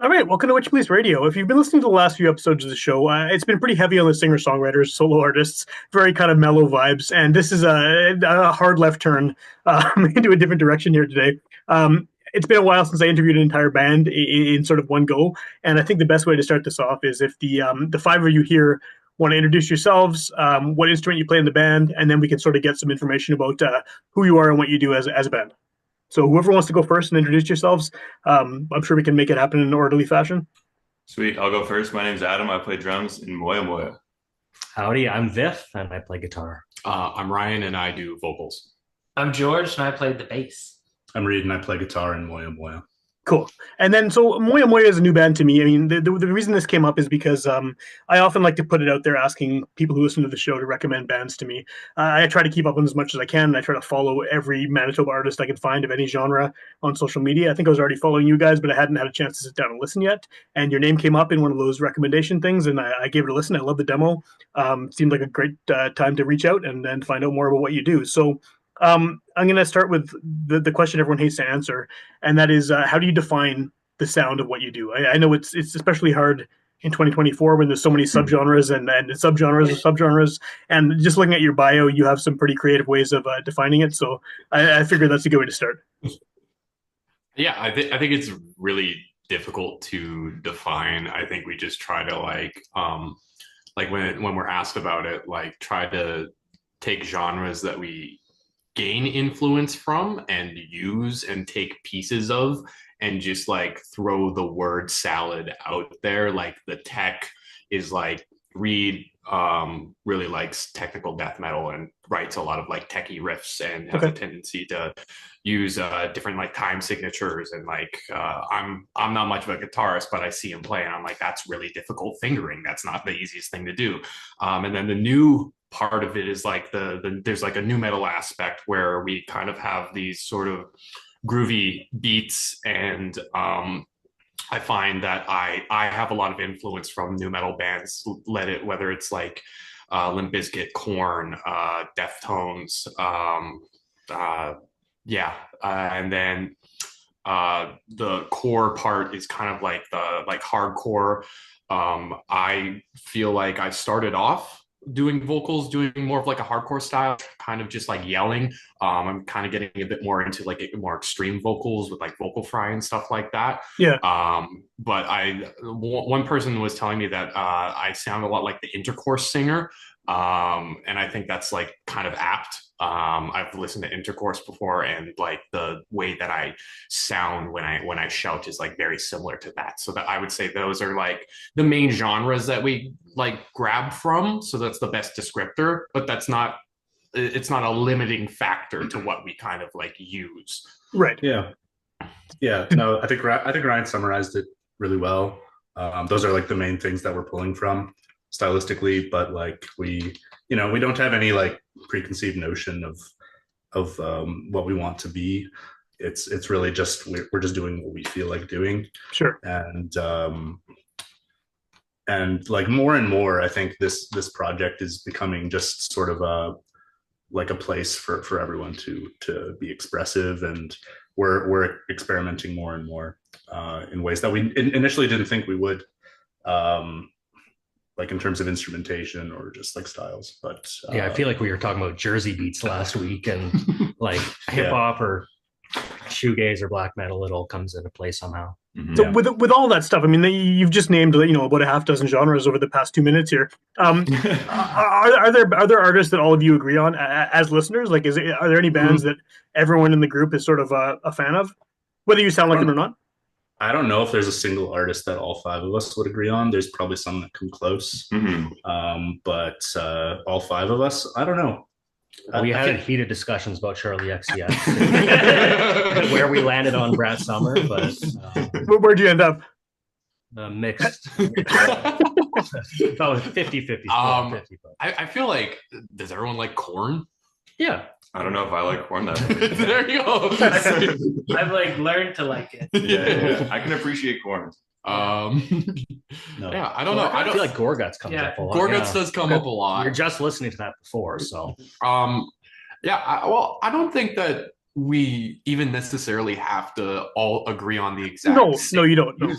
All right, welcome to Witchpolice Radio. If you've been listening to the last few episodes of the show, it's been pretty heavy on the singer-songwriters, solo artists, very kind of mellow vibes, and this is a hard left turn into a different direction here today. It's been a while since I interviewed an entire band in sort of one go, and I think the best way to start this off is if the five of you here want to introduce yourselves, what instrument you play in the band, and then we can sort of get some information about who you are and what you do as a band. So whoever wants to go first and introduce yourselves, I'm sure we can make it happen in an orderly fashion. Sweet. I'll go first. My name's Adam. I play drums in Moyamoya. Howdy, I'm Viff and I play guitar. I'm Ryan and I do vocals. I'm George and I played the bass. I'm Reed and I play guitar in Moyamoya. Cool. And then, so Moyamoya is a new band to me. I mean, the reason this came up is because I often like to put it out there asking people who listen to the show to recommend bands to me. I try to keep up on as much as I can, and I try to follow every Manitoba artist I can find of any genre on social media. I think I was already following you guys, but I hadn't had a chance to sit down and listen yet. And your name came up in one of those recommendation things, and I gave it a listen. I love the demo. Seemed like a great time to reach out and find out more about what you do. So I'm going to start with the question everyone hates to answer, and that is, how do you define the sound of what you do? I know it's especially hard in 2024 when there's so many subgenres and subgenres of subgenres, and just looking at your bio, you have some pretty creative ways of defining it. So I figured that's a good way to start. Yeah, I think it's really difficult to define. I think we just try to like when we're asked about it, like try to take genres that we gain influence from and use and take pieces of and just like throw the word salad out there. Like the tech is like Reed really likes technical death metal and writes a lot of like techie riffs and has a tendency to use different like time signatures and like I'm not much of a guitarist, but I see him play and I'm like, that's really difficult fingering. That's not the easiest thing to do. And then the new part of it is like there's like a new metal aspect where we kind of have these sort of groovy beats and I find that I have a lot of influence from new metal bands, whether it's like Limp Bizkit, Korn, Deftones, and then the core part is kind of like the hardcore. I feel like I started off doing vocals, doing more of like a hardcore style, kind of just like yelling. I'm kind of getting a bit more into like more extreme vocals with like vocal fry and stuff like that. Yeah. But one person was telling me that I sound a lot like the Intercourse singer. And I think that's like kind of apt. I've listened to Intercourse before, and like the way that I sound when I shout is like very similar to that. So that I would say those are like the main genres that we like grab from. So that's the best descriptor, but it's not a limiting factor to what we kind of like use. Right. Yeah. No, I think Ryan summarized it really well. Those are like the main things that we're pulling from stylistically, but like we don't have any like preconceived notion of what we want to be. It's really just we're just doing what we feel like doing. Sure. And like more and more, I think this project is becoming just sort of a place for everyone to be expressive, and we're experimenting more and more in ways that we initially didn't think we would. Like in terms of instrumentation or just like styles, but I feel like we were talking about Jersey beats last week, and like hip hop or shoegaze or black metal, it all comes into play somehow. Mm-hmm. So with all that stuff, I mean, you've just named about a half dozen genres over the past 2 minutes here. Are there artists that all of you agree on as listeners? Like, are there any bands that everyone in the group is sort of a fan of, whether you sound like them or not? I don't know if there's a single artist that all five of us would agree on. There's probably some that come close. But all five of us, I don't know. We had heated discussions about Charlie XCX, where we landed on Brad Summer, but where'd you end up? Mixed. Probably 50-50. I feel like, does everyone like Korn? Yeah. I don't know if I like Korn that much. There you go. I've like learned to like it. Yeah. I can appreciate Korn. No. Yeah, I don't know. I feel like Gorguts comes up a lot. Gorguts does come up a lot. You're just listening to that before, so. Well, I don't think that we even necessarily have to all agree on the exact. No, you don't. No.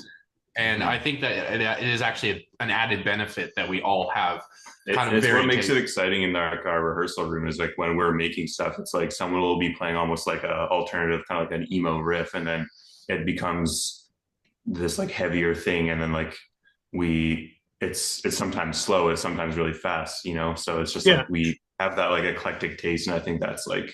And I think that it is actually an added benefit that we all have. It's what makes it exciting in our rehearsal room is like when we're making stuff, it's like someone will be playing almost like a alternative, kind of like an emo riff, and then it becomes this like heavier thing, and then like it's sometimes slow, it's sometimes really fast, you know. So it's just like we have that like eclectic taste, and I think that's like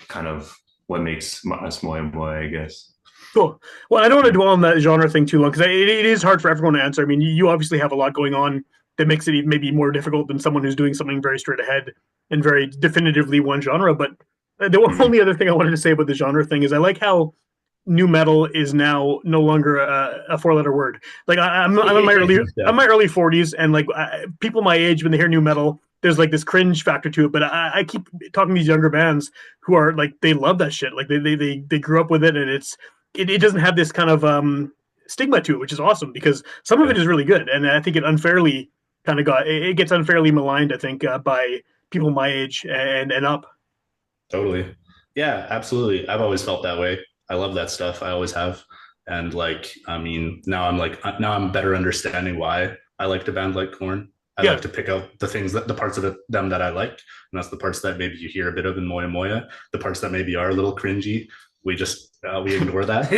kind of what makes us Moyamoya, I guess. Cool. Well, I don't want to dwell on that genre thing too long because it is hard for everyone to answer. I mean, you obviously have a lot going on that makes it maybe more difficult than someone who's doing something very straight ahead and very definitively one genre. But the only other thing I wanted to say about the genre thing is I like how new metal is now no longer a four-letter word. Like I'm in my early 40s, and like people my age, when they hear new metal, there's like this cringe factor to it. But I keep talking to these younger bands who are like, they love that shit. Like they grew up with it, and it doesn't have this kind of stigma to it, which is awesome because some of it is really good, and I think it unfairly kind of gets unfairly maligned. I think by people my age and up. Totally. Yeah, absolutely. I've always felt that way. I love that stuff. I always have. And like, I mean, now I'm better understanding why I liked a band like Korn. I like to pick out the parts of them that I like. And that's the parts that maybe you hear a bit of in Moyamoya, the parts that maybe are a little cringy. We just, we ignore that.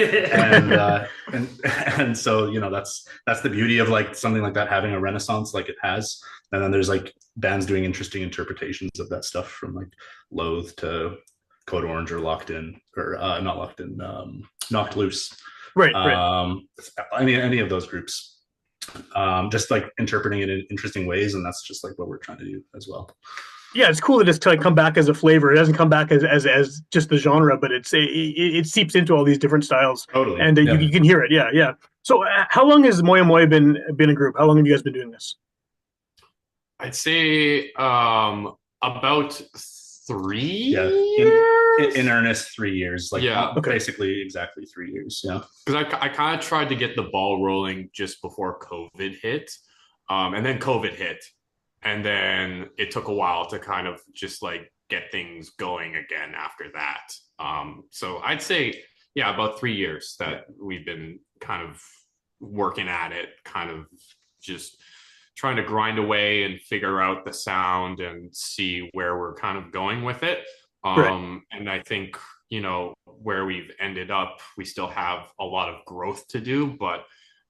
And so, you know, that's the beauty of like something like that having a renaissance like it has. And then there's like bands doing interesting interpretations of that stuff, from like Loathe to Code Orange or Locked In, or not Locked In, Knocked Loose. Right. Any of those groups, just like interpreting it in interesting ways, and that's just like what we're trying to do as well. Yeah, it's cool that it's to like come back as a flavor. It doesn't come back as just the genre, but it seeps into all these different styles. Totally, and you can hear it. Yeah. So, how long has Moyamoya been a group? How long have you guys been doing this? I'd say about 3 years. In earnest, 3 years. Like basically exactly 3 years. Yeah, because I kind of tried to get the ball rolling just before COVID hit, and then COVID hit. And then it took a while to kind of just like get things going again after that. So I'd say, about 3 years that we've been kind of working at it, kind of just trying to grind away and figure out the sound and see where we're kind of going with it. And I think, you know, where we've ended up, we still have a lot of growth to do, but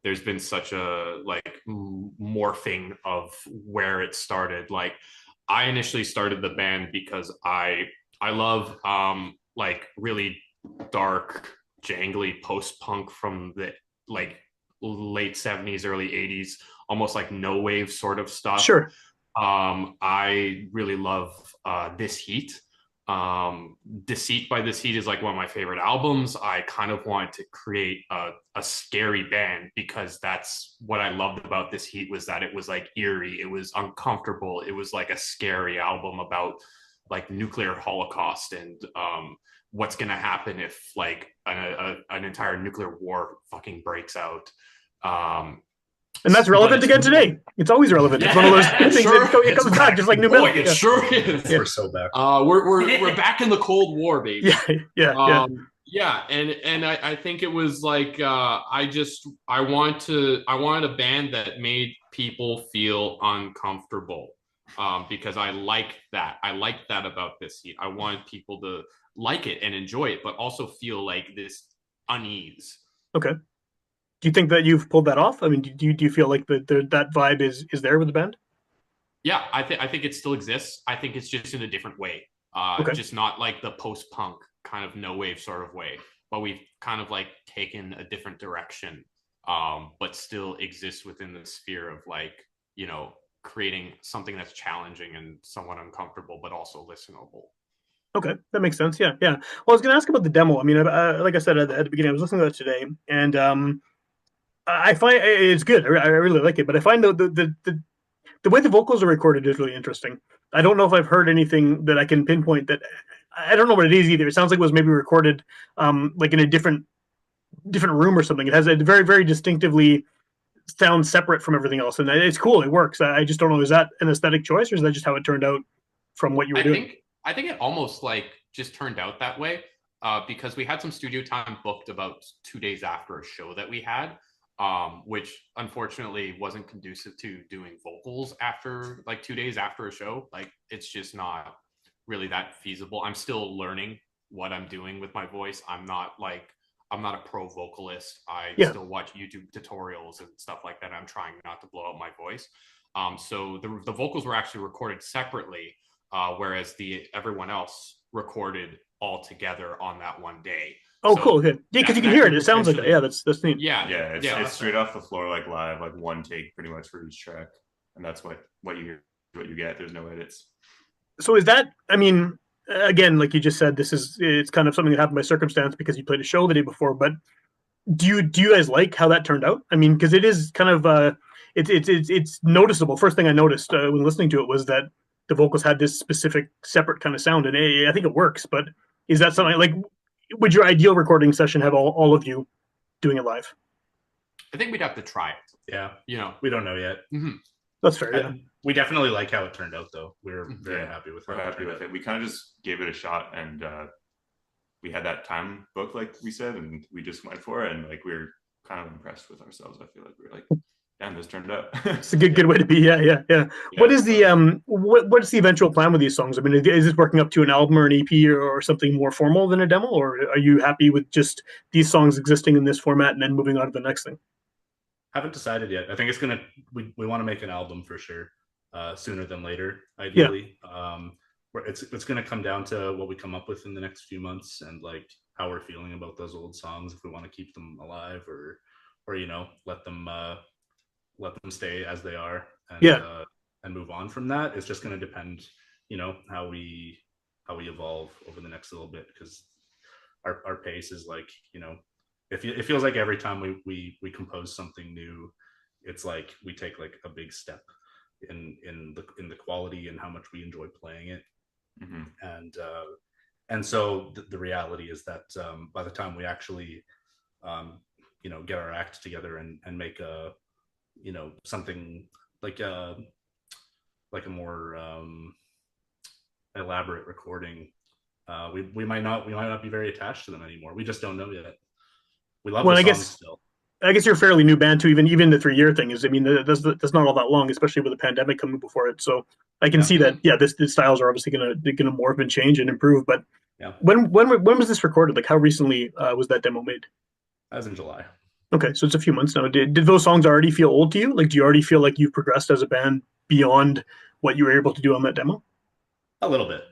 there's been such a like morphing of where it started. Like I initially started the band because I love like really dark, jangly post-punk from the like late 70s, early 80s, almost like no wave sort of stuff. Sure. I really love This Heat. Deceit by This Heat is like one of my favorite albums. I kind of wanted to create a scary band because that's what I loved about This Heat, was that it was like eerie, it was uncomfortable, it was like a scary album about like nuclear holocaust and what's gonna happen if like an entire nuclear war fucking breaks out. And that's relevant again today. It's always relevant. It's one of those things that it comes back just like new metal. It sure is. We're so back. We're back in the Cold War, baby. Yeah. And I think it was like I wanted a band that made people feel uncomfortable, because I like that. I like that about This Heat. I want people to like it and enjoy it, but also feel like this unease. Okay. Do you think that you've pulled that off? I mean, do you feel like that vibe is there with the band? Yeah, I think it still exists. I think it's just in a different way. Just not like the post-punk kind of no wave sort of way, but we've kind of like taken a different direction, but still exists within the sphere of like, you know, creating something that's challenging and somewhat uncomfortable, but also listenable. Okay, that makes sense. Yeah. Well, I was going to ask about the demo. I mean, like I said at the beginning, I was listening to that today, and I find it's good. I really like it, but I find the way the vocals are recorded is really interesting. I don't know if I've heard anything that I can pinpoint that. I don't know what it is either. It sounds like it was maybe recorded like in a different room or something. It has a very, very distinctively sounds separate from everything else, and it's cool. It works. I just don't know. Is that an aesthetic choice, or is that just how it turned out from what you were doing? I think it almost like just turned out that way because we had some studio time booked about 2 days after a show that we had. which unfortunately wasn't conducive to doing vocals after like 2 days after a show. Like it's just not really that feasible. I'm still learning what I'm doing with my voice. I'm not a pro vocalist. I Yeah. still watch YouTube tutorials and stuff like that. I'm trying not to blow out my voice. So the vocals were actually recorded separately, whereas everyone else recorded all together on that one day. Oh, so cool. Okay. Yeah, because you can hear it. It sounds like yeah. That's neat. Yeah, Yeah, yeah. it's straight off the floor, like live, like one take pretty much for each track, and that's what you hear, what you get. There's no edits. So is that? I mean, again, like you just said, it's kind of something that happened by circumstance because you played a show the day before. But do you guys like how that turned out? I mean, because it is kind of it's noticeable. First thing I noticed when listening to it was that the vocals had this specific separate kind of sound, and I think it works. But is that something like would your ideal recording session have all of you doing it live? I think we'd have to try it. Yeah, You know, we don't know yet. That's fair. Yeah. We definitely like how it turned out, though. We're very happy with We're happy with it. We kind of just gave it a shot, and we had that time booked, like we said, and we just went for it, and like we were kind of impressed with ourselves. I feel like we were like, damn, this turned out. It's a good way to be. Yeah. What is the what's the eventual plan with these songs? I mean, is this working up to an album or an EP or something more formal than a demo, or are you happy with just these songs existing in this format and then moving on to the next thing? Haven't decided yet. I think we want to make an album for sure, sooner than later, ideally. It's going to come down to what we come up with in the next few months and like how we're feeling about those old songs, if we want to keep them alive or let them stay as they are and move on from that. It's just going to depend, how we evolve over the next little bit, because our pace is like, it feels like every time we compose something new, it's like we take like a big step in the quality and how much we enjoy playing it. And so the reality is that by the time we actually get our act together and make a something like a more elaborate recording, we might not be very attached to them anymore. We just don't know yet. We love the songs still. I guess you're a fairly new band too. Even the 3-year thing is, I mean, that's not all that long, especially with the pandemic coming before it. So I can see that. Yeah, the styles are obviously gonna morph and change and improve. But when was this recorded? Like, how recently was that demo made? As in July. Okay, so it's a few months now. Did those songs already feel old to you? Like, do you already feel like you've progressed as a band beyond what you were able to do on that demo? A little bit.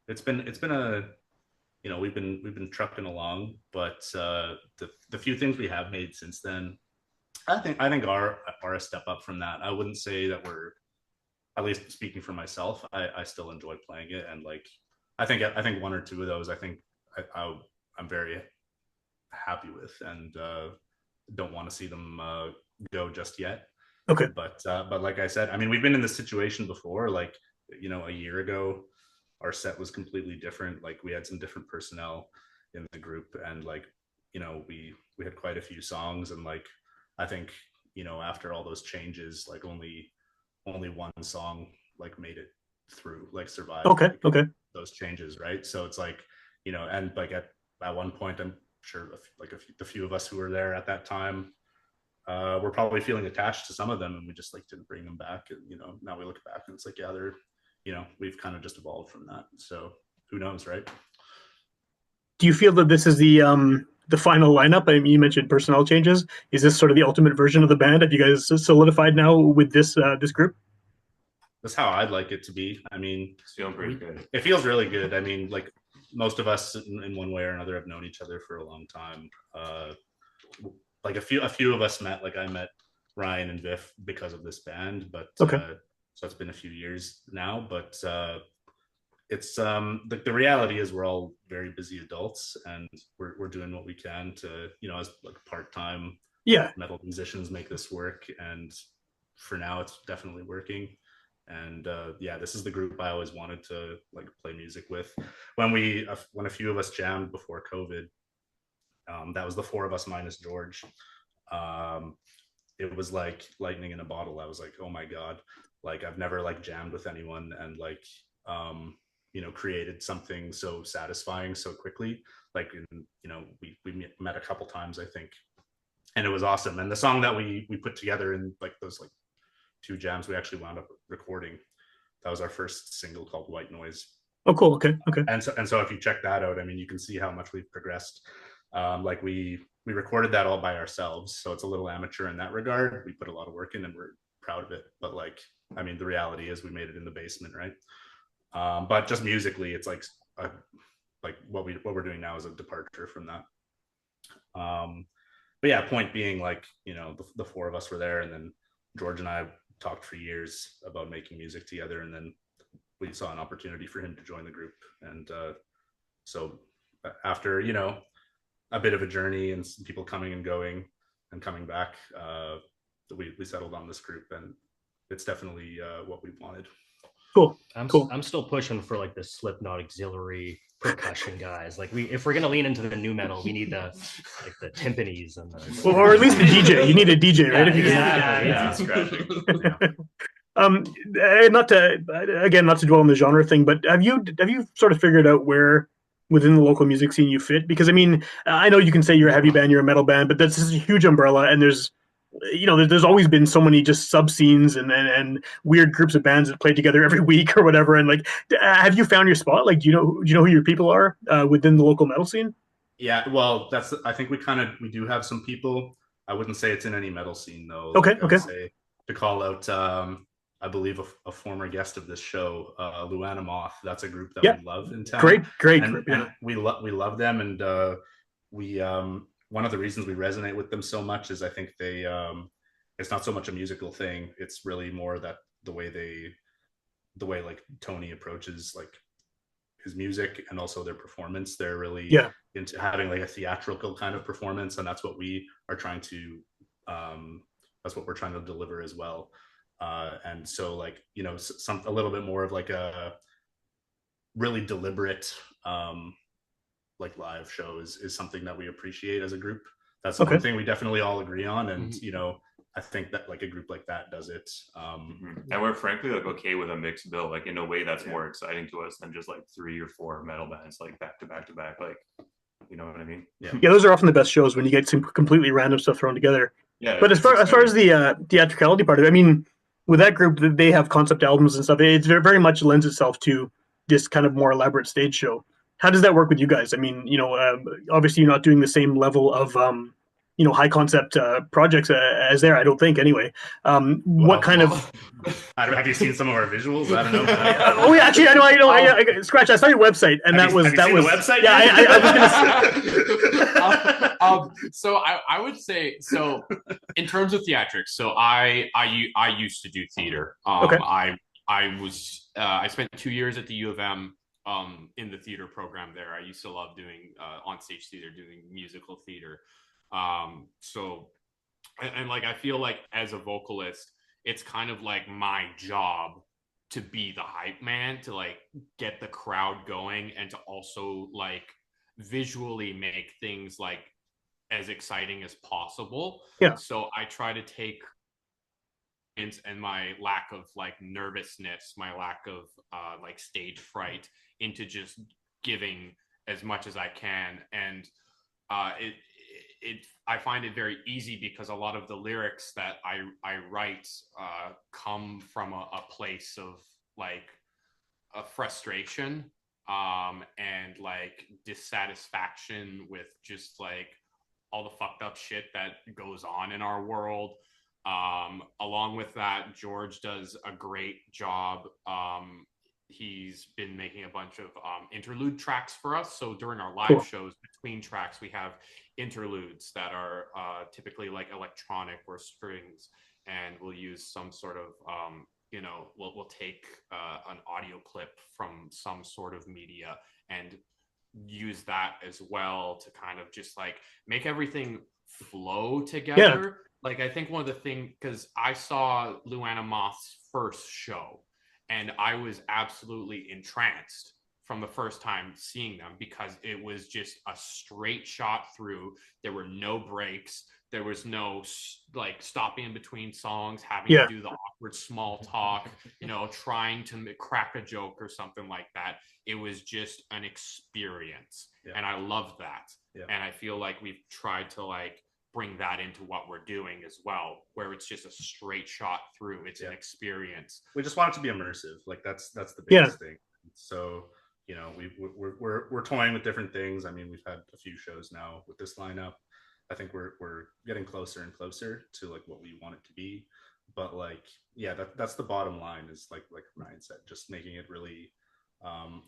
It's been a we've been trucking along, but the few things we have made since then, I think are a step up from that. I wouldn't say that we're, at least speaking for myself, I still enjoy playing it, and like I think one or two of those I'm very happy with, and don't want to see them go just yet. Okay, but like I said, I mean, we've been in this situation before. Like a year ago, our set was completely different. Like we had some different personnel in the group, and like we had quite a few songs, and like I think after all those changes, like only one song like made it through, like survived. Okay. Those changes, right? So it's like and like at one point, I'm sure the few of us who were there at that time we're probably feeling attached to some of them, and we just like didn't bring them back. And now we look back and it's like, yeah, they're we've kind of just evolved from that. So who knows, right? Do you feel that this is the final lineup? I mean, you mentioned personnel changes. Is this sort of the ultimate version of the band? Have you guys solidified now with this group? That's how I'd like it to be. I mean, It's feeling pretty good. It feels really good. I mean, like most of us in one way or another have known each other for a long time. Like a few of us met. Like I met Ryan and Viv because of this band, but so it's been a few years now. But it's the reality is we're all very busy adults, and we're doing what we can to as like part-time metal musicians make this work. And for now, it's definitely working. And this is the group I always wanted to like play music with. When a few of us jammed before COVID, that was the four of us minus George. It was like lightning in a bottle. I was like, oh my god, like I've never like jammed with anyone and like created something so satisfying so quickly. Like we met a couple times, I think, and it was awesome. And the song that we put together in like those like 2 jams, we actually wound up recording. That was our first single called White Noise. Oh, cool. Okay. And so if you check that out, I mean, you can see how much we've progressed. Like we recorded that all by ourselves, so it's a little amateur in that regard. We put a lot of work in, and we're proud of it. But like, I mean, the reality is we made it in the basement, right? But just musically, it's like what we're doing now is a departure from that. But yeah, point being, like, the 4 of us were there, and then George and I talked for years about making music together, and then we saw an opportunity for him to join the group. And so after a bit of a journey and some people coming and going and coming back, we settled on this group, and it's definitely what we wanted. Cool. I'm still pushing for like the Slipknot auxiliary percussion guys. Like, if we're gonna lean into the new metal, we need the timpanis and or at least the DJ. You need a DJ, right? Not to dwell on the genre thing, but have you sort of figured out where within the local music scene you fit? Because I mean, I know you can say you're a heavy band, you're a metal band, but that's just a huge umbrella, and there's always been so many just sub scenes and weird groups of bands that play together every week or whatever. And like, have you found your spot? Like, do you know who your people are within the local metal scene? Yeah, well, I think we do have some people. I wouldn't say it's in any metal scene though. Okay, like, I would say, to call out, I believe a former guest of this show, Luana Moth. That's a group that we love in town. Great and, group. And we love them, and we one of the reasons we resonate with them so much is I think they it's not so much a musical thing. It's really more that the way like Tony approaches like his music and also their performance. They're really into having like a theatrical kind of performance, and that's what we are trying to deliver as well. And so, like, a little bit more of like a really deliberate like live show is something that we appreciate as a group. That's the one thing we definitely all agree on, and I think that like a group like that does it. And we're frankly like okay with a mixed bill, like in a way that's more exciting to us than just like 3 or 4 metal bands like back to back to back. Like, you know what I mean? Yeah, those are often the best shows when you get some completely random stuff thrown together. Yeah. But as far as the theatricality part of it, I mean, with that group, they have concept albums and stuff. It very much lends itself to this kind of more elaborate stage show. How does that work with you guys? I mean, obviously you're not doing the same level of, high concept projects as there. I don't think, anyway. What kind of? Have you seen some of our visuals? I don't know. Yeah, actually, I know. I scratch. I saw your website, and have you seen the website. Yeah, I was gonna. So I would say, so in terms of theatrics. So I used to do theater. I spent 2 years at the U of M. In the theater program there. I used to love doing on-stage theater, doing musical theater. So like, I feel like as a vocalist, it's kind of like my job to be the hype man, to like get the crowd going, and to also like visually make things like as exciting as possible. Yeah. So I try to take and my lack of like nervousness, my lack of like stage fright, into just giving as much as I can. And I find it very easy because a lot of the lyrics that I write come from a place of like a frustration and like dissatisfaction with just like all the fucked up shit that goes on in our world. Along with that, George does a great job. He's been making a bunch of interlude tracks for us. So during our live shows, between tracks, we have interludes that are typically like electronic or strings, and we'll use some sort of, we'll take an audio clip from some sort of media and use that as well to kind of just like make everything flow together. Yeah. Like, I think one of the things, because I saw Luana Moth's first show, and I was absolutely entranced from the first time seeing them, because it was just a straight shot through. There were no breaks. There was no like stopping in between songs, having to do the awkward small talk, trying to crack a joke or something like that. It was just an experience. And I love that. And I feel like we've tried to like bring that into what we're doing as well, where it's just a straight shot through. It's an experience. We just want it to be immersive. Like that's the biggest thing. So we're toying with different things. I mean, we've had a few shows now with this lineup. I think we're getting closer and closer to like what we want it to be. But like, yeah, that's the bottom line, is like Ryan said, just making it really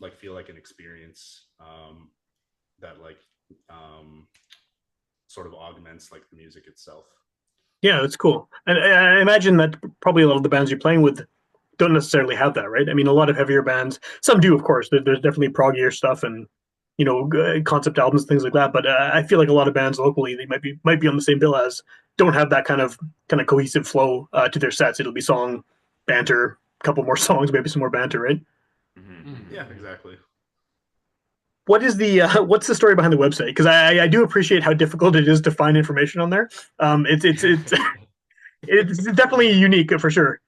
like feel like an experience that like sort of augments like the music itself. Yeah, that's cool. And I imagine that probably a lot of the bands you're playing with don't necessarily have that, right? I mean, a lot of heavier bands, some do, of course. There's definitely proggier stuff and concept albums, things like that. But I feel like a lot of bands locally, they might be on the same bill as, don't have that kind of cohesive flow to their sets. It'll be song, banter, a couple more songs, maybe some more banter, right? Mm-hmm. Yeah, exactly. What is the what's the story behind the website? Because I do appreciate how difficult it is to find information on there. It's definitely unique for sure.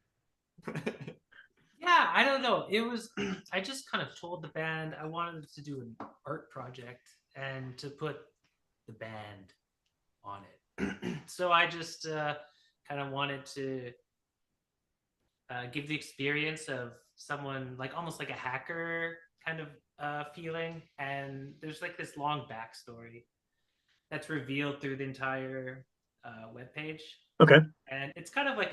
Yeah, I don't know. It was I just kind of told the band I wanted to do an art project and to put the band on it. So I just kind of wanted to give the experience of someone like almost like a hacker kind of feeling, and there's like this long backstory that's revealed through the entire webpage. Okay. And it's kind of like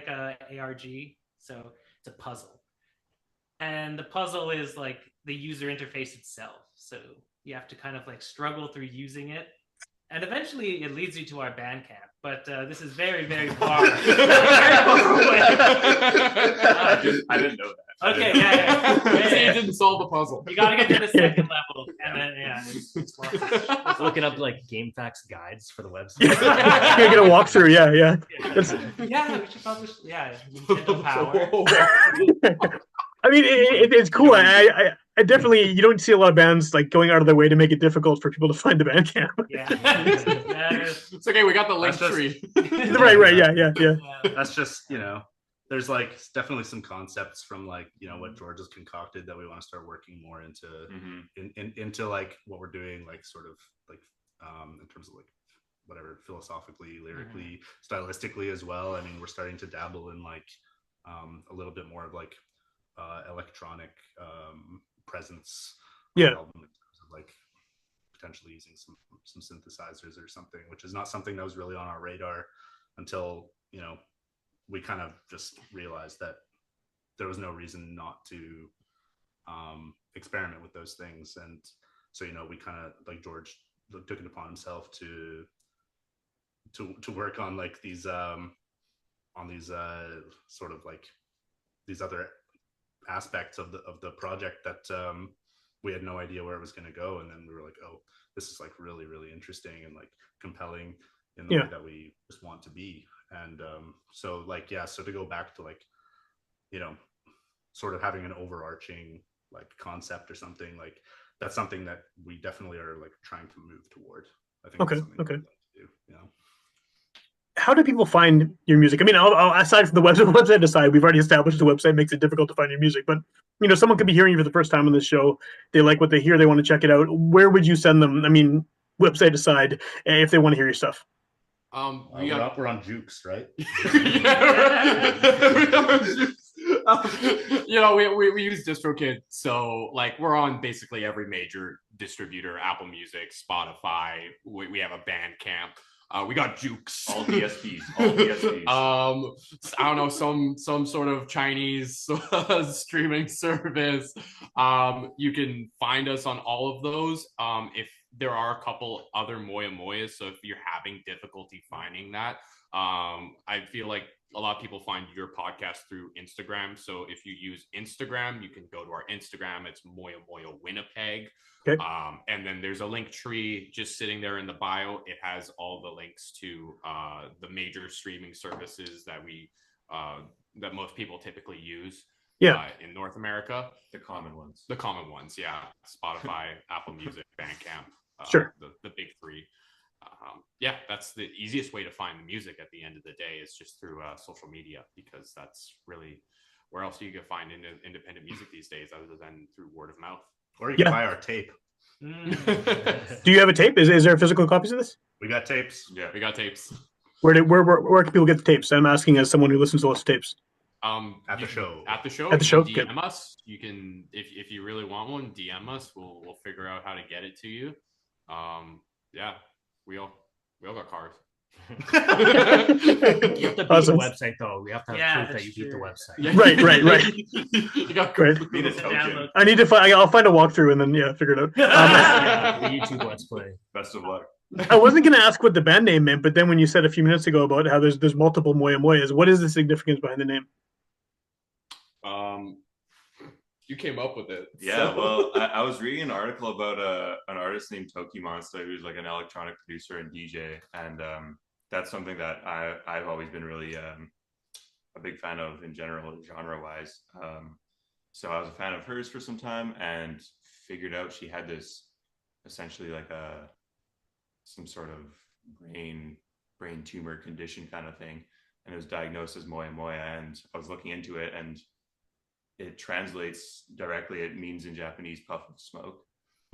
a ARG, so it's a puzzle. And the puzzle is like the user interface itself. So you have to kind of like struggle through using it. And eventually it leads you to our Bandcamp. But this is very, very far. Very far away. I didn't know that. Okay, yeah. You didn't solve the puzzle. You got to get to the second level. And then, it's looking up like GameFAQs guides for the website. You get a walkthrough, yeah. Yeah, we should publish, Nintendo Power. I mean, it's cool. I definitely, you don't see a lot of bands like going out of their way to make it difficult for people to find the Bandcamp. Yeah. It's okay. We got the link tree. Right. Yeah. That's just, there's like definitely some concepts from like, what George has concocted that we want to start working more into, into like what we're doing, like sort of like in terms of like whatever, philosophically, lyrically, stylistically as well. I mean, we're starting to dabble in like a little bit more of like electronic presence. Like potentially using some synthesizers or something, which is not something that was really on our radar until we kind of just realized that there was no reason not to experiment with those things. And so we kind of, like, George took it upon himself to work on like these sort of like these other aspects of the project that we had no idea where it was going to go. And then we were like, oh, this is like really, really interesting and like compelling in the way that we just want to be. And so to go back to like, sort of having an overarching like concept or something, like that's something that we definitely are like trying to move toward. I think okay. We'd like to do, How do people find your music? I mean, aside from the website aside, we've already established the website makes it difficult to find your music. But someone could be hearing you for the first time on this show. They like what they hear. They want to check it out. Where would you send them? I mean, website aside, if they want to hear your stuff. We're on Jukes, right? We use DistroKid, so like we're on basically every major distributor: Apple Music, Spotify. We have a Bandcamp. We got Jukes. All DSPs. I don't know, some sort of Chinese streaming service. You can find us on all of those. If there are a couple other Moyamoyas, so if you're having difficulty finding that, I feel like a lot of people find your podcast through Instagram. So if you use Instagram, you can go to our Instagram. It's Moyamoya Winnipeg. Okay. And then there's a link tree just sitting there in the bio. It has all the links to the major streaming services that that most people typically use in North America. The common ones, yeah. Spotify, Apple Music, Bandcamp. Sure. The big three. That's the easiest way to find the music at the end of the day, is just through social media, because that's really where else you can find independent music these days other than through word of mouth. Or you can buy our tape. Do you have a tape? Is there physical copies of this? We got tapes. Yeah, we got tapes. Where can people get the tapes? I'm asking as someone who listens to lots of tapes. At the show. At the show. At the show. You can DM us. You can, if you really want one, DM us. We'll figure out how to get it to you. Yeah, we all got cars. You have to beat the website though. We have to have proof that you beat the website. Yeah. Right. You got right. I need to find. I'll find a walkthrough and then figure it out. The YouTube Let's Play. Best of luck. I wasn't going to ask what the band name meant, but then when you said a few minutes ago about how there's multiple Moyamoyas, what is the significance behind the name? You came up with it. Yeah, well, I was reading an article about an artist named Toki Monster, who's like an electronic producer and DJ, and that's something that I've always been really a big fan of in general, genre-wise. So I was a fan of hers for some time, and figured out she had this essentially like some sort of brain tumor condition kind of thing, and it was diagnosed as Moyamoya. And I was looking into it, and it translates directly. It means in Japanese puff of smoke.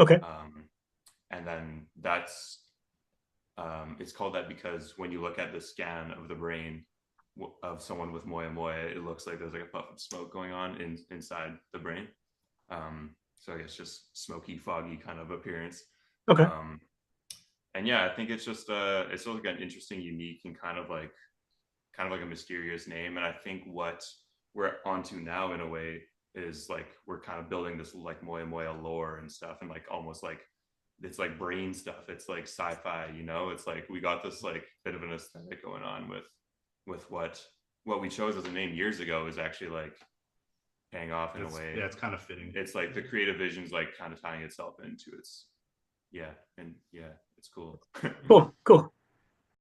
Okay. And then that's it's called that because when you look at the scan of the brain of someone with Moyamoya, it looks like there's like a puff of smoke going on inside the brain. So I guess just smoky, foggy kind of appearance. Okay. And yeah, I think it's just it's like an interesting, unique, and kind of like a mysterious name. And I think what we're onto now in a way is like we're kind of building this like Moyamoya lore and stuff, and like almost like it's like brain stuff. It's like sci-fi, you know. It's like we got this like bit of an aesthetic going on with what we chose as a name years ago is actually like paying off in a way. Yeah, it's kind of fitting. It's like the creative vision's like kind of tying itself into its. Yeah, and yeah, it's cool. Cool.